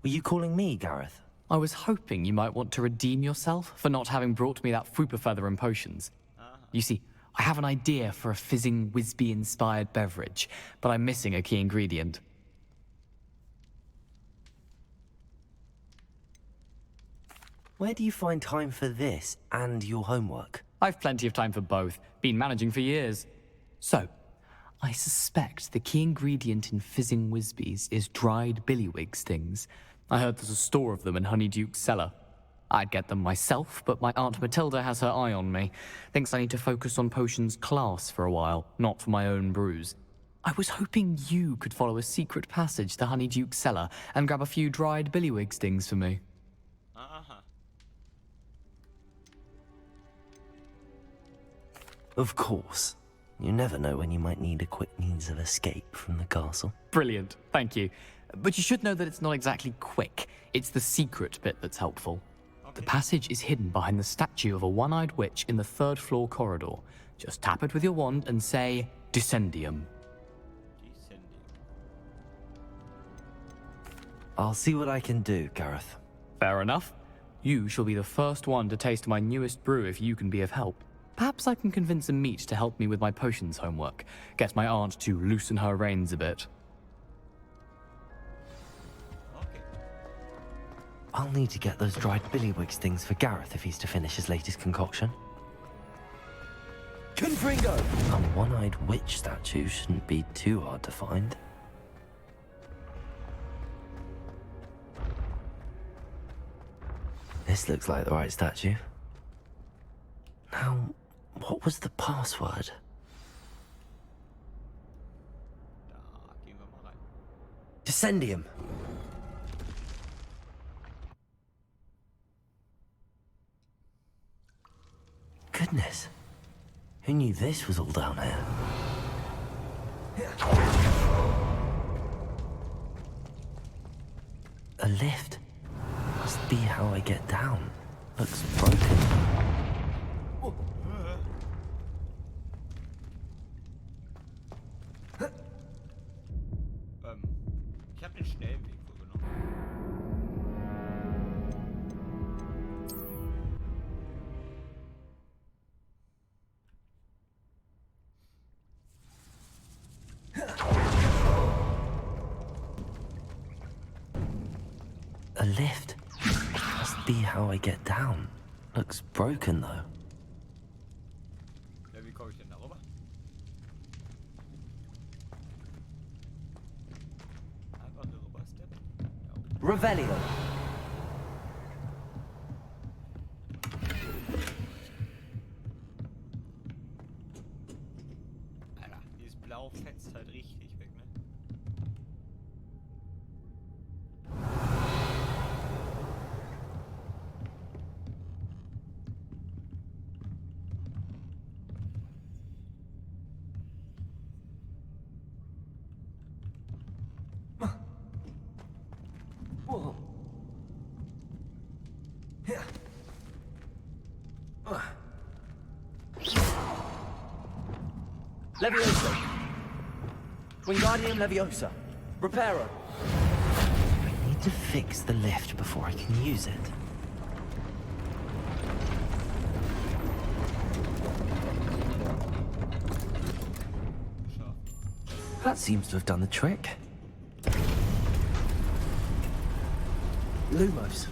Were you calling me, Gareth? I was hoping you might want to redeem yourself for not having brought me that fupa feather and potions. You see, I have an idea for a fizzing Wisby-inspired beverage, but I'm missing a key ingredient. Where do you find time for this and your homework? I've plenty of time for both. Been managing for years. So, I suspect the key ingredient in fizzing Wisbies is dried billywig stings. I heard there's a store of them in Honeyduke's cellar. I'd get them myself, but my Aunt Matilda has her eye on me. Thinks I need to focus on potions class for a while, not for my own brews. I was hoping you could follow a secret passage to Honeyduke's cellar and grab a few dried billywig stings for me. Of course. You never know when you might need a quick means of escape from the castle. Brilliant, thank you. But you should know that it's not exactly quick. It's the secret bit that's helpful. The passage is hidden behind the statue of a one-eyed witch in the third-floor corridor. Just tap it with your wand and say, Descendium. I'll see what I can do, Gareth. Fair enough. You shall be the first one to taste my newest brew if you can be of help. Perhaps I can convince a meat to help me with my potions homework. Get my aunt to loosen her reins a bit. I'll need to get those dried billywig stings for Gareth if he's to finish his latest concoction. Confringo! A one-eyed witch statue shouldn't be too hard to find. This looks like the right statue. Now, what was the password? Descendium. Goodness. Who knew this was all down here? A lift. Must be how I get down. Looks broken. Ich habe den schnellen Weg vorgenommen. A lift. Must be how I get down. Looks broken though. Ja, wie komme ich denn darüber? Einfach hier rüber steppen. Ja. Revelio. Alter, dieses Blau fetzt halt richtig weg, ne? Leviosa. Wingardium Leviosa. Reparo. I need to fix the lift before I can use it. That seems to have done the trick. Lumos.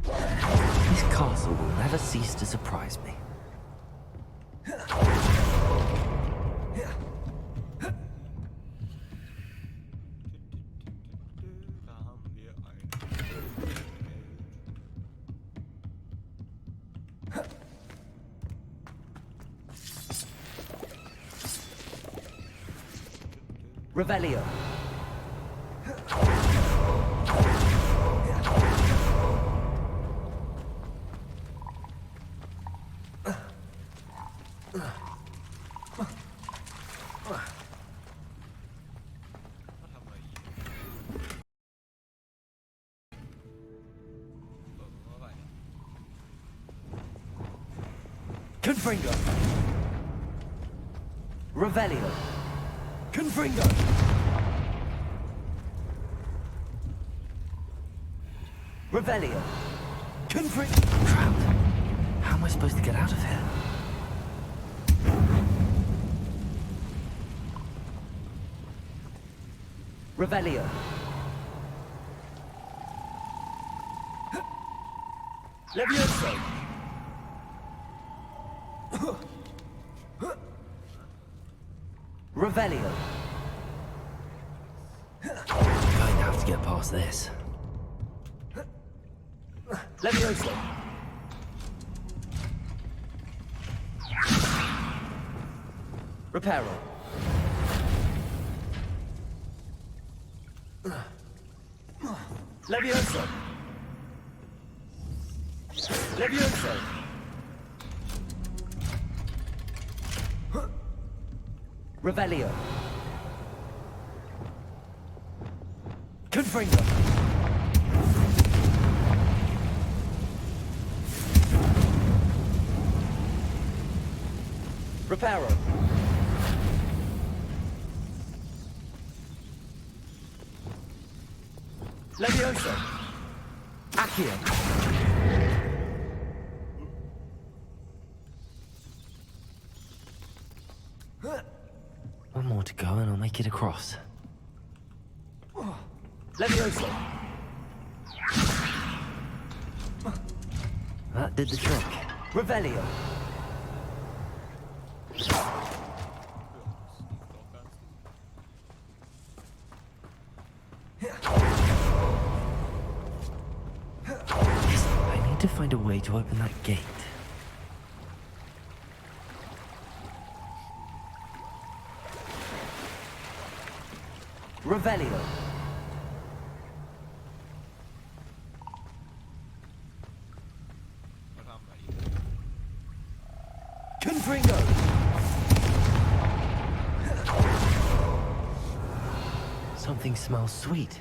This castle will never cease to surprise me. Da haben wir ein Revelio. Confringo. Revelio. Confringo. Revelio. Confringo. Crap. How am I supposed to get out of here? Revelio. Levioso. Revelio. I'm going to have to get past this. Levioso. Reparo. Levioso. Levioso. Revelio. Confringo. Reparo. Levioso. Accio. One more to go and I'll make it across. Levioso. That did the trick. Revelio. I need to find a way to open that gate. Revelio. Confringo. Something smells sweet.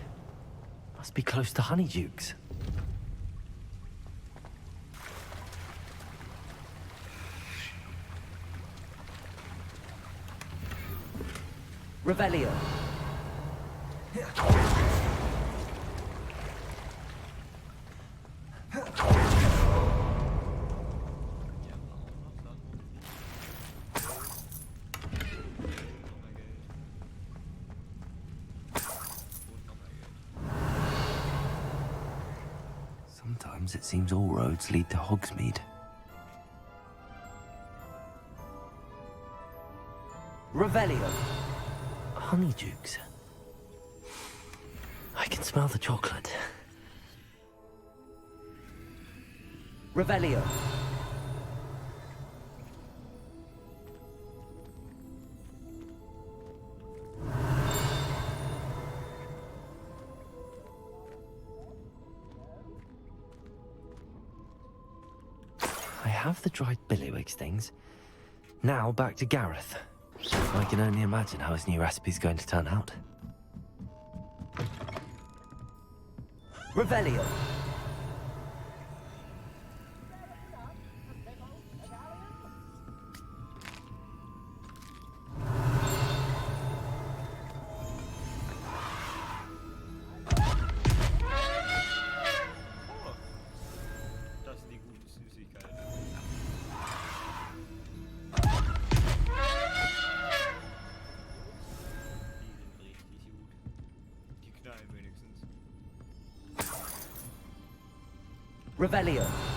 Must be close to Honeydukes. Revelio. Sometimes it seems all roads lead to Hogsmeade. Revelio. Honeydukes. I can smell the chocolate. Revelio. I have the dried billywigs things. Now back to Gareth. I can only imagine how his new recipe's going to turn out. Revelio. Das sind die guten Süßigkeiten. Die sind richtig gut. Die knallen wenigstens. Revelio. Was haben wir hier?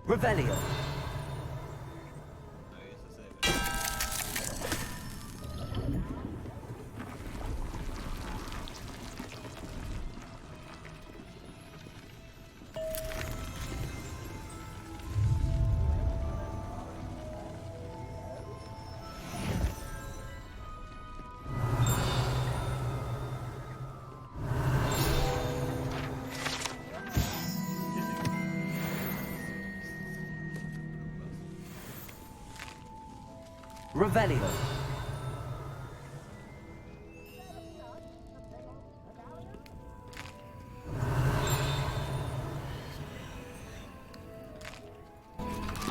Revelio. Na, hier ist dasselbe. Revelio.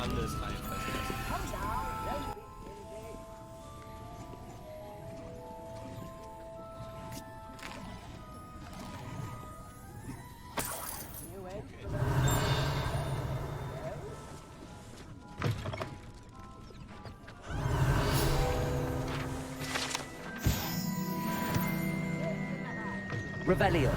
Alles reinfressen lassen. Revelio.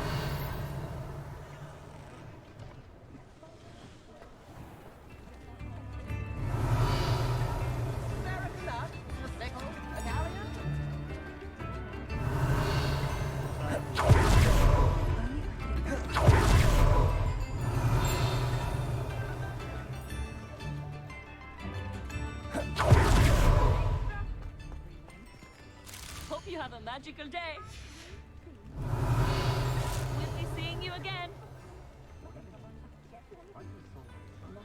Hope you have a magical day. We'll be seeing you again.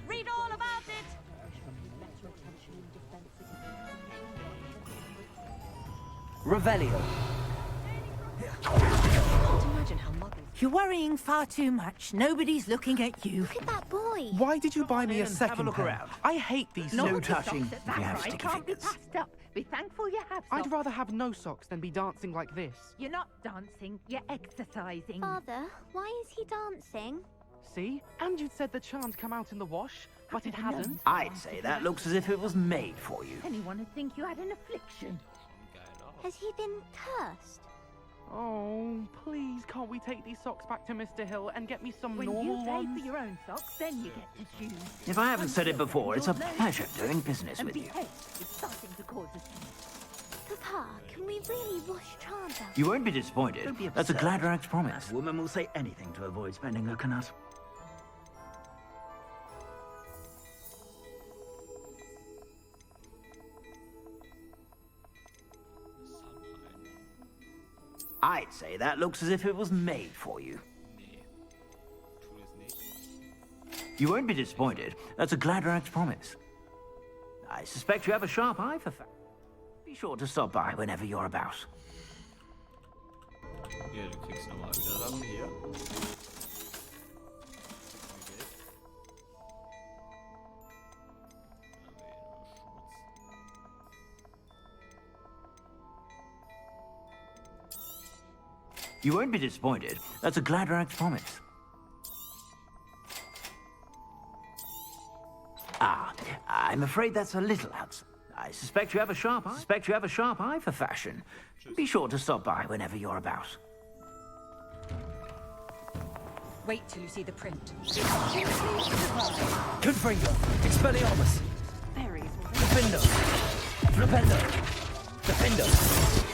Read all about it. Revelio. Can't imagine how muggles. You're worrying far too much. Nobody's looking at you. Look at that boy. Why did you buy me a Have a second look pair? around. I hate these No socks. touching. Socks at that You have price sticky can't be fingers. passed up. Be thankful you have I'd socks. rather have no socks than be dancing like this. You're not dancing, you're exercising. Father, why is he dancing? See? And you'd said the charm'd come out in the wash, but it hasn't. I'd say that looks as if it was made for you. Anyone would think you had an affliction. Has he been cursed? Oh, please, can't we take these socks back to Mr. Hill and get me some When normal you pay ones? for your own socks, then you get to choose. If I haven't said it before, it's a You'll learn pleasure doing business and with you. behave if starting to cause a scene. Papa, can we really wash charms out? You won't be disappointed. Don't be That's a upset. Gladrax promise. That woman will say anything to avoid spending a canut. I'd say that looks as if it was made for you. Nee. Tu es nicht. You won't be disappointed. That's a Gladrax promise. I suspect you have a sharp eye for fact. Be sure to stop by whenever you're about. Hier, du kriegst nochmal wieder Sachen hier. Okay. You won't be disappointed. That's a Gladrax promise. Ah, I'm afraid that's a little outside. I suspect you have a sharp eye for fashion. Be sure to stop by whenever you're about. Wait till you see the print. Confringo. Expelliarmus. Berries. Defendo. Flipendo. Defendo.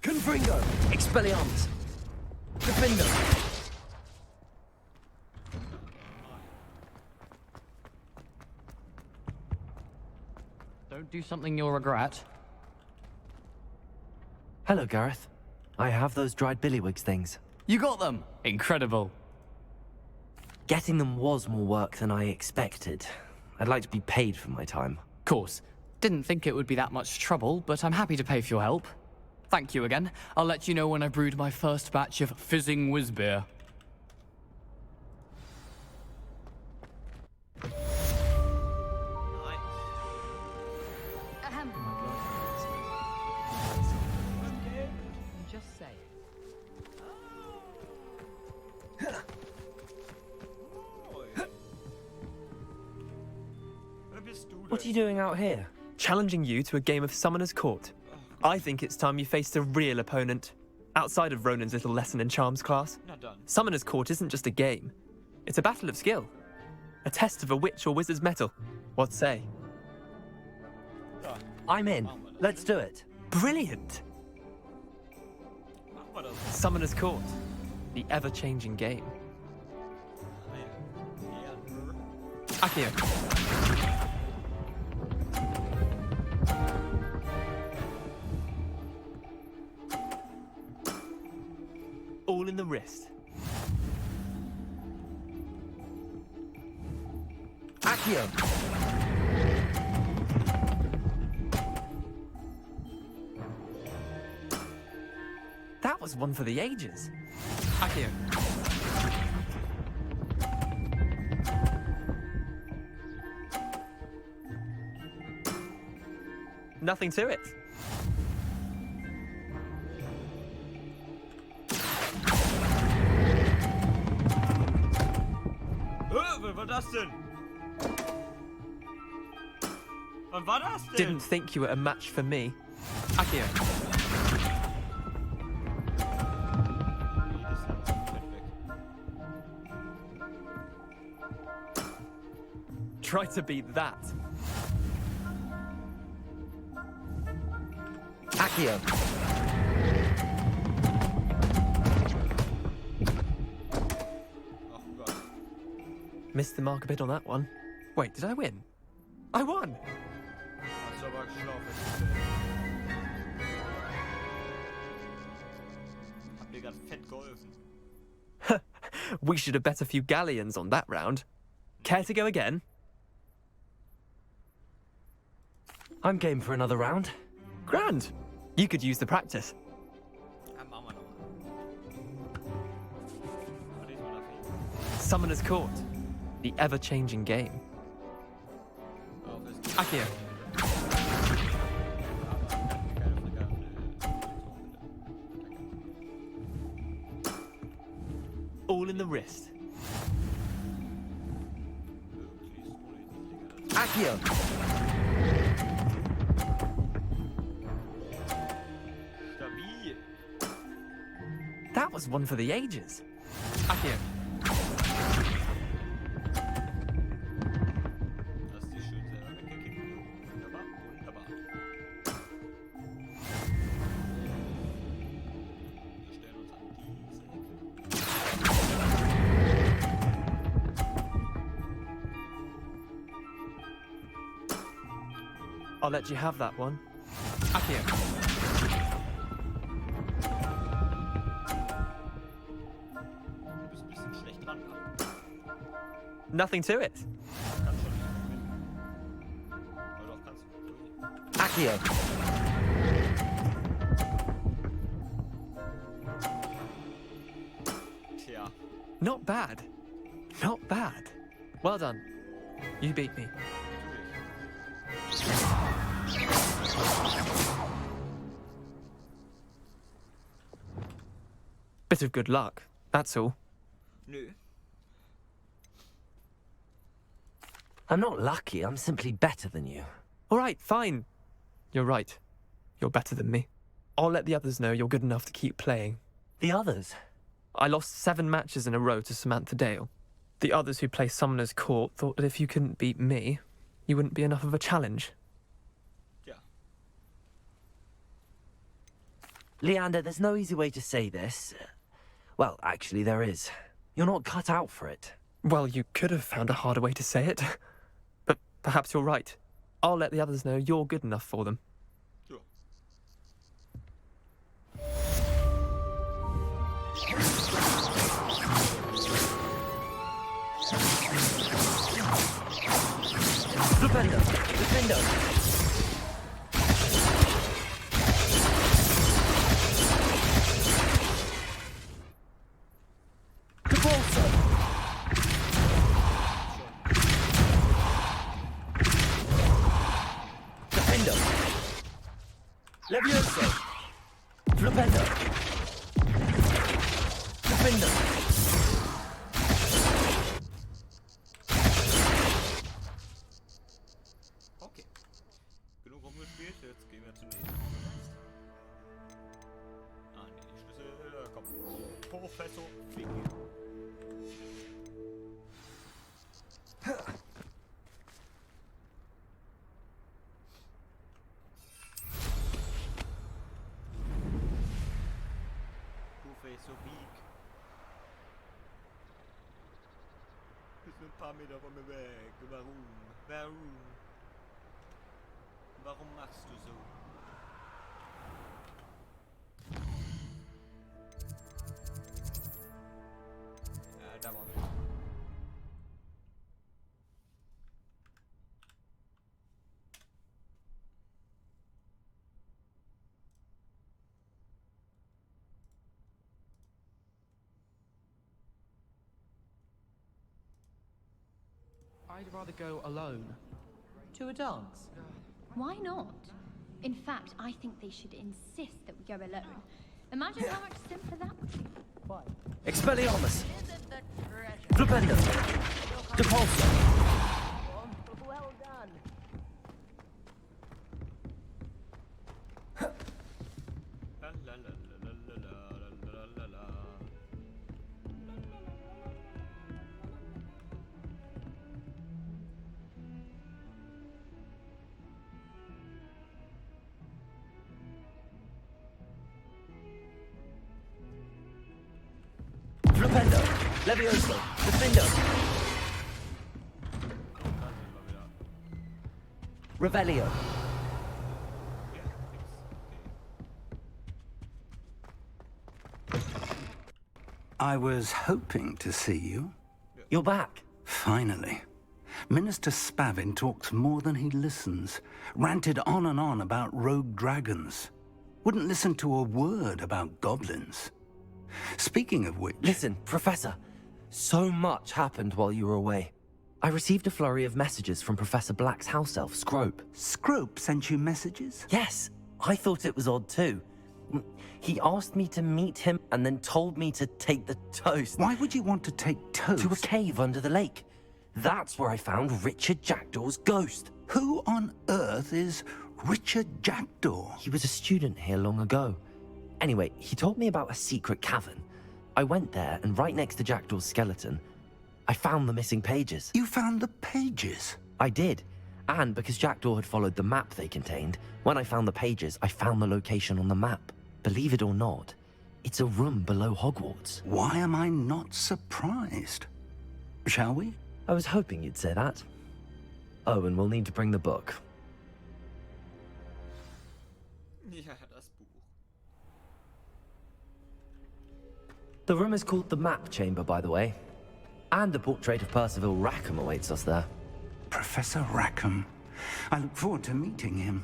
Confringo. Expelliarmus. Defendo. Don't do something you'll regret. Hello, Gareth. I have those dried billywigs things. You got them! Incredible. Getting them was more work than I expected. I'd like to be paid for my time. Course. Didn't think it would be that much trouble, but I'm happy to pay for your help. Thank you again. I'll let you know when I brewed my first batch of fizzing whizbeer. Just say. Wer bist du What are denn? you doing out here? Challenging you to a game of Summoner's Court. I think it's time you faced a real opponent. Outside of Ronan's little lesson in charms class, Na dann. Summoner's Court isn't just a game. It's a battle of skill. A test of a witch or wizard's mettle. What say? Ja, I'm in. machen wir das. Let's do it. Brilliant! Machen wir das. Summoner's Court. The ever-changing game. Akio. All in the wrist. Accio. That was one for the ages. Akio. Nothing to it. Was war das denn? Was war das denn? Didn't think you were a match for me. Akio. Das ist ja komplett weg. Try to beat that. Accio. Ach Gott. Missed the mark a bit on that one. Wait, did I win? I won! Hast du aber schlau festgestellt. Hab dir grad fett geholfen. We should have bet a few galleons on that round. Care to go again? I'm game for another round. Grand. You could use the practice. Ja, machen wir nochmal. Aber diesmal darf ich. Summoner's Court. The ever-changing game. Auf ist Akio. keine Frage. All in the wrist. Accio. Stabil. That was one for the ages. Akio. Hast die schön selber weggekickt. Wunderbar, wunderbar. Wir stellen uns an diese Ecke. I'll let you have that one. Akio. Du bist ein bisschen schlecht dran. Nothing to it. Kannst schon nicht gewinnen. Aber doch kannst du. Accio. Tja. Not bad. Not bad. Well done. You beat me. Bit of good luck, that's all. Nö. I'm not lucky, I'm simply better than you. All right, fine. You're right. You're better than me. I'll let the others know you're good enough to keep playing. The others? I lost 7 matches in a row to Samantha Dale. The others who play Summoner's Court thought that if you couldn't beat me, you wouldn't be enough of a challenge. Ja. Leander, there's no easy way to say this. Well, actually, there is. You're not cut out for it. Well, you could have found a harder way to say it. But perhaps you're right. I'll let the others know you're good enough for them. So. Flipendo! Flipendo! Capolso! Flipendo! Levioso! Flipendo! Flipendo! Okay. Genug rumgespielt, jetzt gehen wir zum nächsten. Ah, nee, die Schlüssel. Bist mit ein paar Meter von mir weg. Warum? Warum? Warum machst du so? Ja, da war wir. I'd rather go alone. To a dance? Why not? In fact, I think they should insist that we go alone. Imagine how much simpler that would be. Expelliarmus! Flipendo! Depulso! Well done. La la la la la la la la la la. Flipendo! Levioso! Defendo! Revelio! I was hoping to see you. You're back. Finally. Minister Spavin talks more than he listens. Ranted on and on about rogue dragons. Wouldn't listen to a word about goblins. Speaking of which... Listen, Professor. So much happened while you were away. I received a flurry of messages from Professor Black's house elf, Scrope. Scrope sent you messages? Yes. I thought it was odd too. He asked me to meet him and then told me to take the toast. Why would you want to take toast? To a cave under the lake. That's where I found Richard Jackdaw's ghost. Who on earth is Richard Jackdaw? He was a student here long ago. Anyway, he told me about a secret cavern. I went there, and right next to Jackdaw's skeleton, I found the missing pages. You found the pages? I did. And because Jackdaw had followed the map they contained, when I found the pages, I found the location on the map. Believe it or not, it's a room below Hogwarts. Why am I not surprised? Shall we? I was hoping you'd say that. Oh, and we'll need to bring the book. Ja, das Buch. The room is called the Map Chamber, by the way. And a portrait of Percival Rackham awaits us there. Professor Rackham. I look forward to meeting him.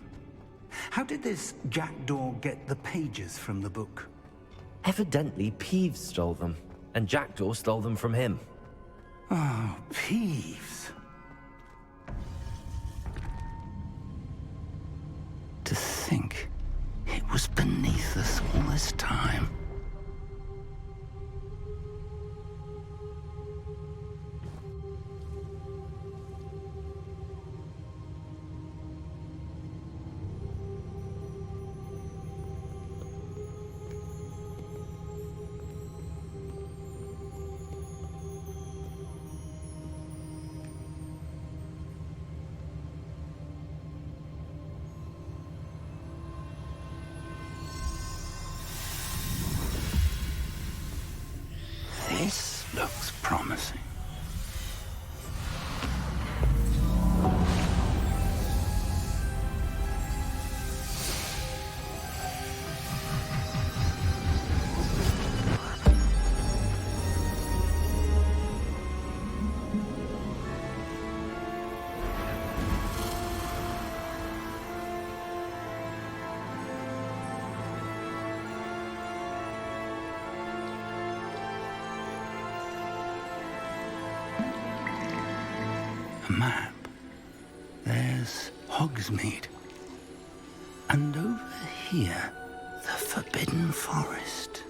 How did this Jackdaw get the pages from the book? Evidently, Peeves stole them, and Jackdaw stole them from him. Oh, Peeves. To think it was beneath us all this time. This looks promising. Map. There's Hogsmeade. And over here, the Forbidden Forest.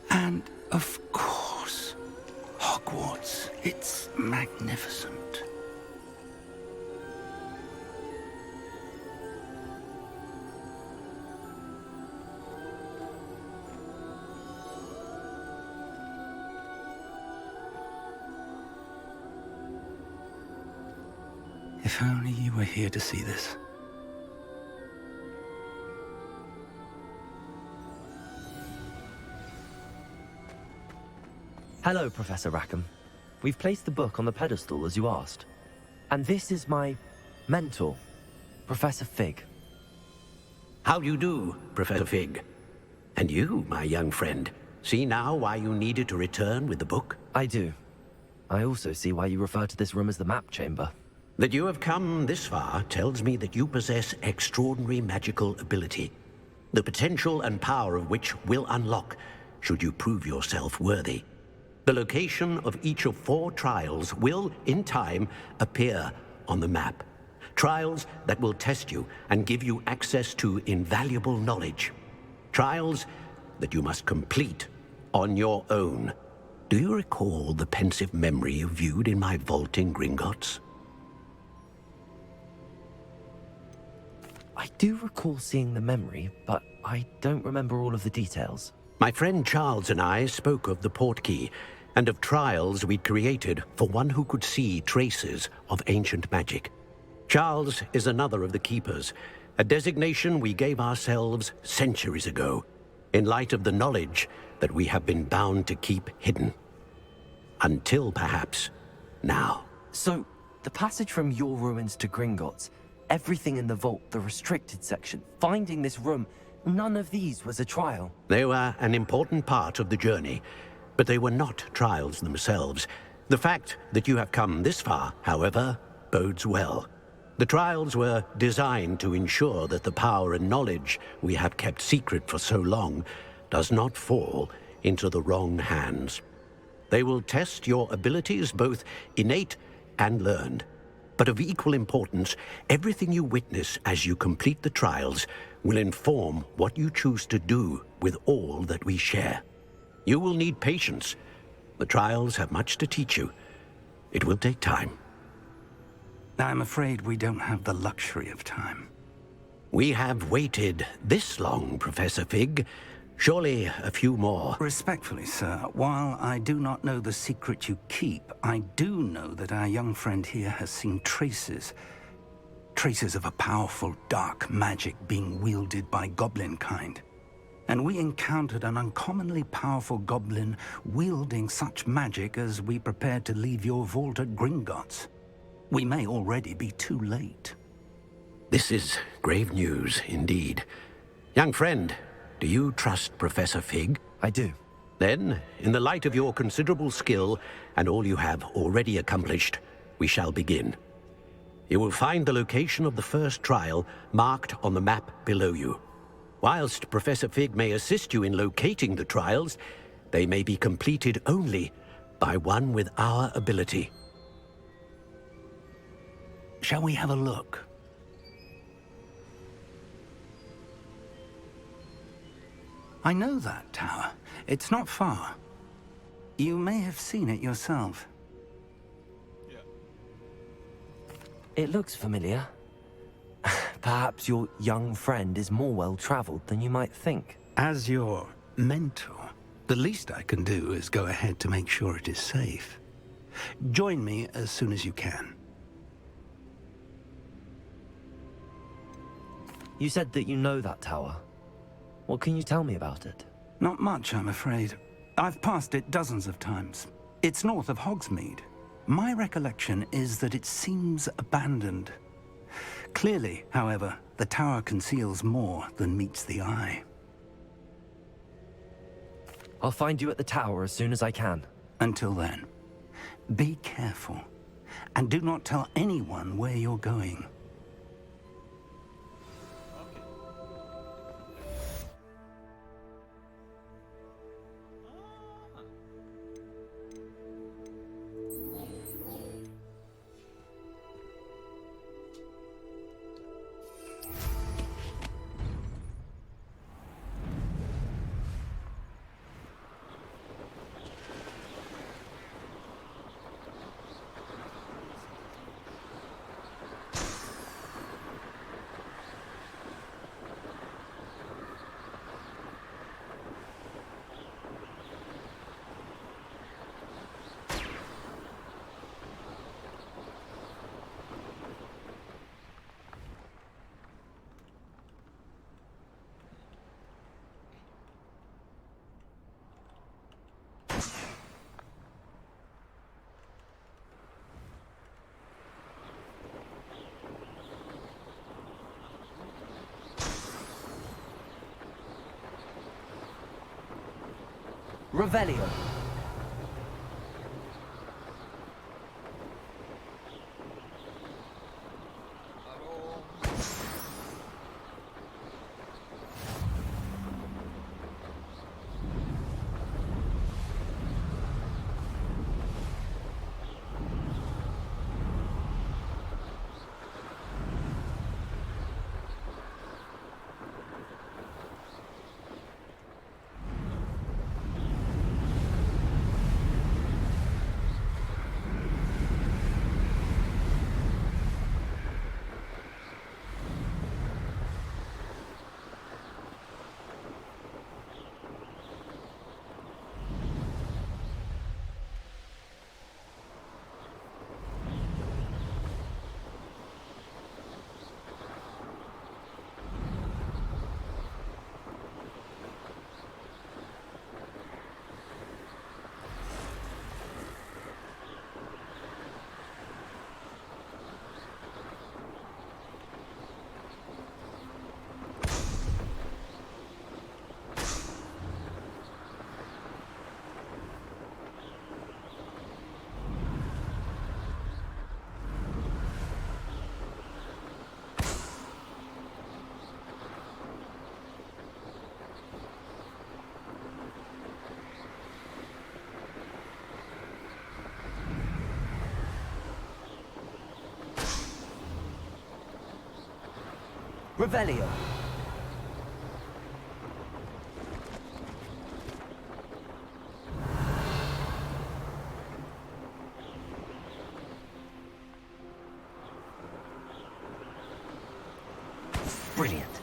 And, of course, Hogwarts. It's magnificent. If only you were here to see this. Hello, Professor Rackham. We've placed the book on the pedestal as you asked. And this is my mentor, Professor Fig. How do you do, Professor Fig? And you, my young friend, see now why you needed to return with the book? I do. I also see why you refer to this room as the map chamber. That you have come this far tells me that you possess extraordinary magical ability, the potential and power of which will unlock should you prove yourself worthy. The location of each of 4 trials will, in time, appear on the map. Trials that will test you and give you access to invaluable knowledge. Trials that you must complete on your own. Do you recall the pensive memory you viewed in my vault in Gringotts? I do recall seeing the memory, but I don't remember all of the details. My friend Charles and I spoke of the portkey and of trials we'd created for one who could see traces of ancient magic. Charles is another of the keepers, a designation we gave ourselves centuries ago, in light of the knowledge that we have been bound to keep hidden. Until perhaps now. So, the passage from your ruins to Gringotts, everything in the vault, the restricted section, finding this room, none of these was a trial. They were an important part of the journey, but they were not trials themselves. The fact that you have come this far, however, bodes well. The trials were designed to ensure that the power and knowledge we have kept secret for so long does not fall into the wrong hands. They will test your abilities, both innate and learned. But of equal importance, everything you witness as you complete the trials will inform what you choose to do with all that we share. You will need patience. The trials have much to teach you. It will take time. I'm afraid we don't have the luxury of time. We have waited this long, Professor Fig. Surely a few more. Respectfully, sir, while I do not know the secret you keep, I do know that our young friend here has seen traces of a powerful dark magic being wielded by goblin kind. And we encountered an uncommonly powerful goblin wielding such magic as we prepared to leave your vault at Gringotts. We may already be too late. This is grave news indeed. Young friend, do you trust Professor Fig? I do. Then, in the light of your considerable skill and all you have already accomplished, we shall begin. You will find the location of the first trial marked on the map below you. Whilst Professor Fig may assist you in locating the trials, they may be completed only by one with our ability. Shall we have a look? I know that tower. It's not far. You may have seen it yourself. It looks familiar. Perhaps your young friend is more well-traveled than you might think. As your mentor, the least I can do is go ahead to make sure it is safe. Join me as soon as you can. You said that you know that tower. What can you tell me about it? Not much, I'm afraid. I've passed it dozens of times. It's north of Hogsmeade. My recollection is that it seems abandoned. Clearly, however, the tower conceals more than meets the eye. I'll find you at the tower as soon as I can. Until then, be careful, and do not tell anyone where you're going. Revelio. Revelio. Brilliant.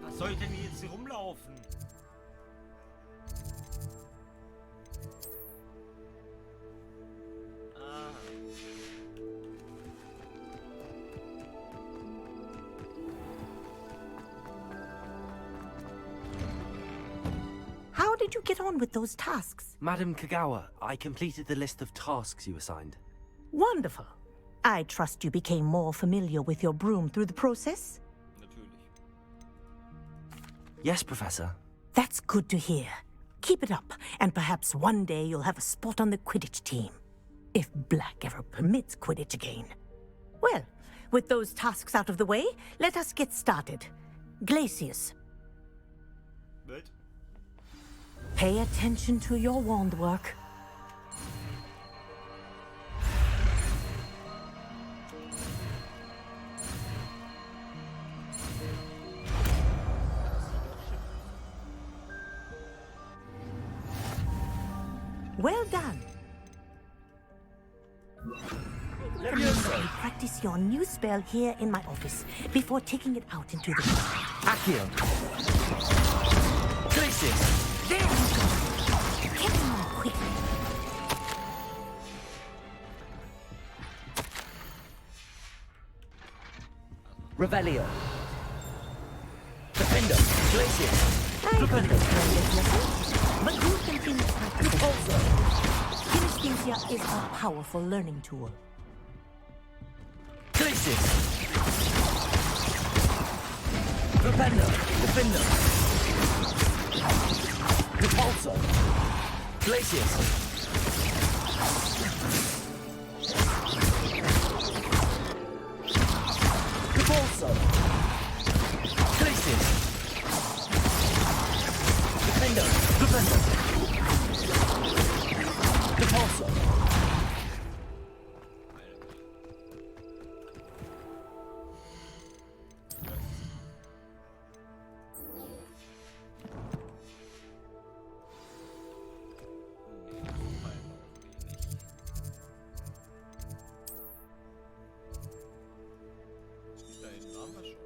Was soll ich denn jetzt hier rumlaufen? How did you get on with those tasks? Madam Kagawa, I completed the list of tasks you assigned. Wonderful. I trust you became more familiar with your broom through the process? Yes, Professor. That's good to hear. Keep it up, and perhaps one day you'll have a spot on the Quidditch team. If Black ever permits Quidditch again. Well, with those tasks out of the way, let us get started. Glacius. What? Pay attention to your wand work. Well done. Remember, you practice your new spell here in my office before taking it out into the Accio. Glacius. There you go. Get him on quickly. Revelio. Defender. Glacius. I could have learned this lesson, but who can think that also? Kinesthesia is a powerful learning tool. Glacius. Defender. Defender. Repulsor! Glacius! Repulsor! Glacius! Defender! Repulsor! Da hinten waren wir schon.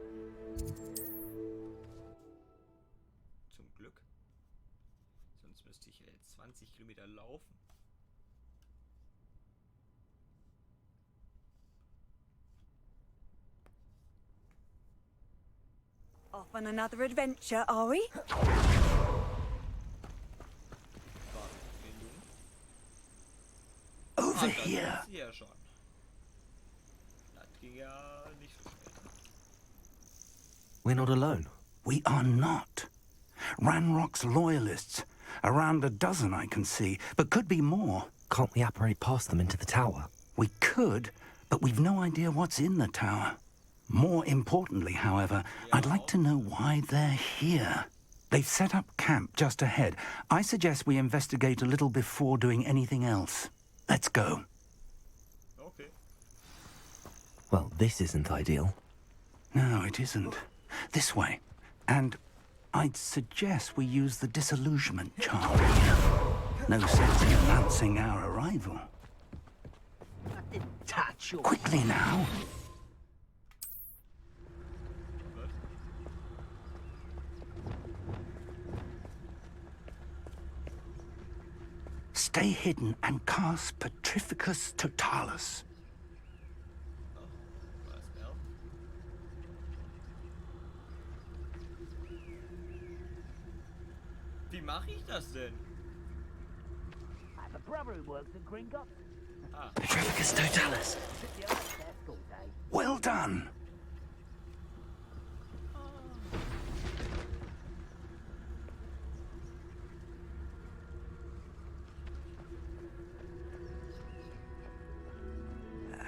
Zum Glück. Sonst müsste ich 20 Kilometer laufen. Off on another adventure, are we? Over here. Hier schon. Das ging ja nicht so schnell. We're not alone. We are not. Ranrock's loyalists. Around a dozen I can see, but could be more. Can't we apparate past them into the tower? We could, but we've no idea what's in the tower. More importantly, however, I'd like to know why they're here. They've set up camp just ahead. I suggest we investigate a little before doing anything else. Let's go. Okay. Well, this isn't ideal. No, it isn't. This way. And I'd suggest we use the disillusionment charm here. No sense in announcing our arrival. I didn't touch your... Quickly now. Stay hidden and cast Petrificus Totalis. Wie mache ich das denn? I have a brother who works at Gringotts. Petrificus Totalis. Well done.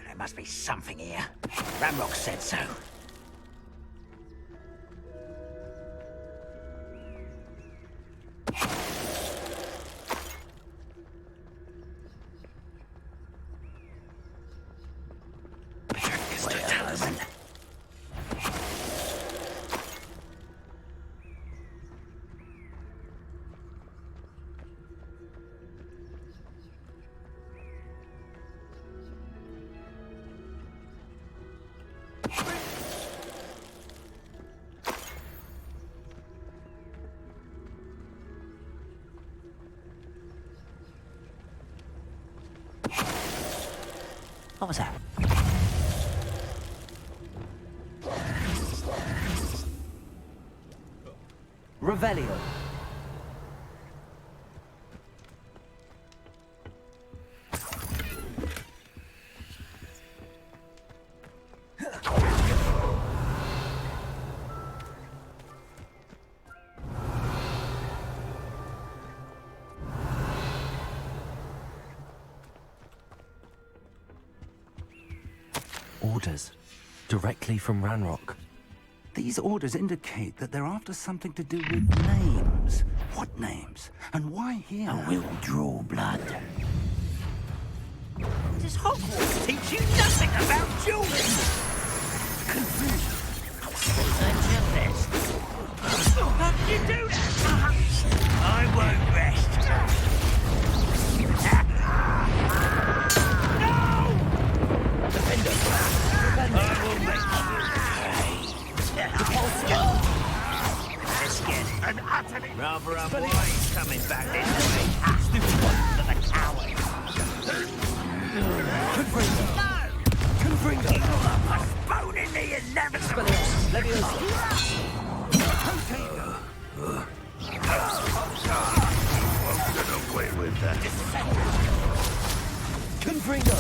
There must be something here. Ranrock said so. What was that? Revelio. Orders. Directly from Ranrock. These orders indicate that they're after something to do with names. What names? And why here? And we'll draw blood. Does Hogwarts teach you nothing about dueling? Confusion. Until this. How did you do that? I won't rest. No! Defender. I will make biscuit and utterly. Rather unwise coming back this way. Stupid one for the coward. Confringo. A spoon in the inevitable. Won't get away with that. Confringo.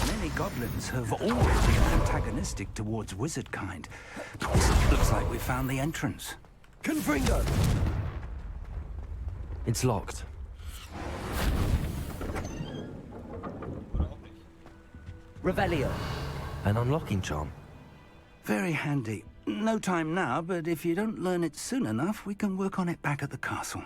Many goblins have always been antagonistic towards wizard kind. Looks like we found the entrance. Confringo! It's locked. Revelio. An unlocking charm. Very handy. No time now, but if you don't learn it soon enough, we can work on it back at the castle.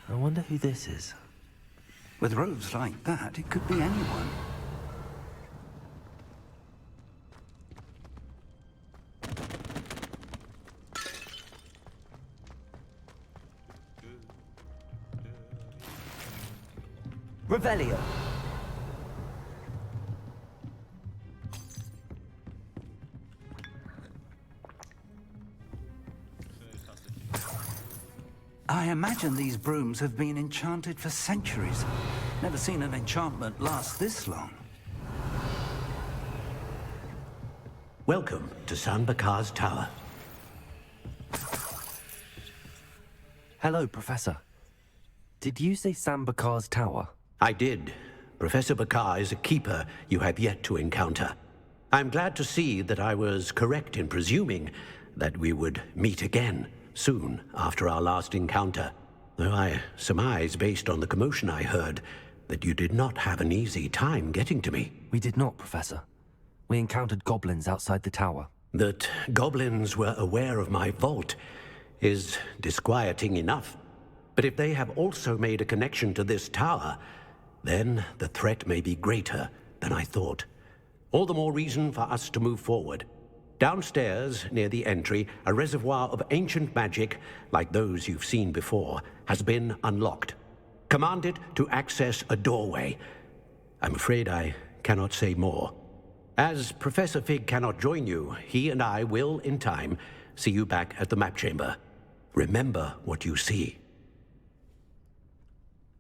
I wonder who this is. With robes like that, it could be anyone. Revelio. I imagine these brooms have been enchanted for centuries. Never seen an enchantment last this long. Welcome to San Bakar's Tower. Hello, Professor. Did you say Sam Bakar's tower? I did. Professor Bakar is a keeper you have yet to encounter. I'm glad to see that I was correct in presuming that we would meet again soon after our last encounter, though I surmise, based on the commotion I heard, that you did not have an easy time getting to me. We did not, Professor. We encountered goblins outside the tower. That goblins were aware of my vault is disquieting enough. But if they have also made a connection to this tower, then the threat may be greater than I thought. All the more reason for us to move forward. Downstairs, near the entry, a reservoir of ancient magic, like those you've seen before, has been unlocked. Commanded to access a doorway. I'm afraid I cannot say more. As Professor Fig cannot join you, he and I will, in time, see you back at the map chamber. Remember what you see.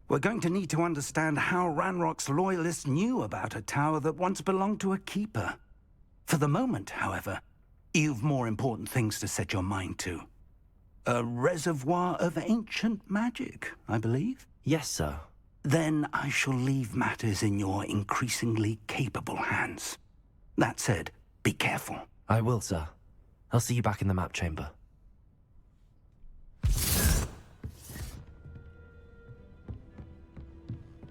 We're going to need to understand how Ranrock's loyalists knew about a tower that once belonged to a keeper. For the moment, however, you've more important things to set your mind to. A reservoir of ancient magic, I believe? Yes, sir. Then I shall leave matters in your increasingly capable hands. That said, be careful. I will, sir. I'll see you back in the map chamber.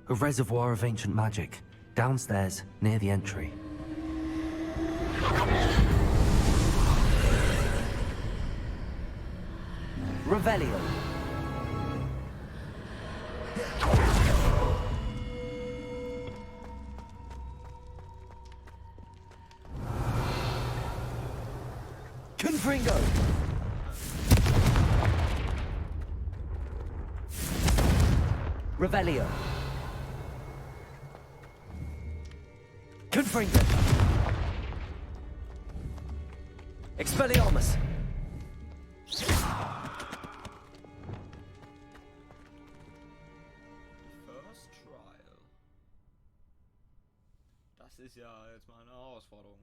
A reservoir of ancient magic, downstairs, near the entry. Revelio. Confringo. Revelio. Confringo. Expelliarmus. Das ist ja jetzt mal eine Herausforderung.